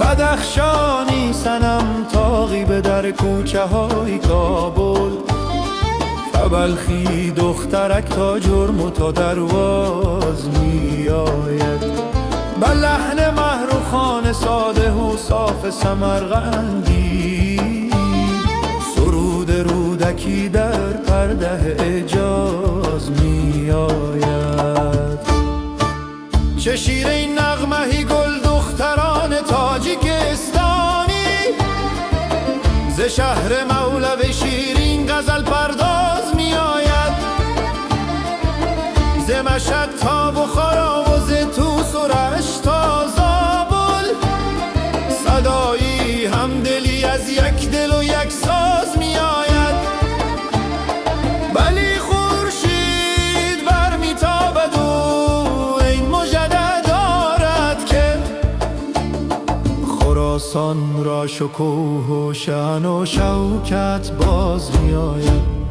بدخشانی صنم تاقی به در کوچه های کابل، فبلخی دخترک تا جرم و تا درواز می آید. به لحن محروخان ساده و صاف سمرقندی، سرود رودکی در پرده اعجاز می آید. چه شیرین نغمهی گل دختران تاجیکستانی، ز شهر مولوی شیرین غزل پرداز می آید. ز مشهد تا بخارا و ز طوس و رشت تا زابل، صدایی همدلی از یک دل و یک ساز می آید. بلی خورشید بر می تابد و این مجدد دارد که خراسان را شکوه و شأن و شوکت باز می آید.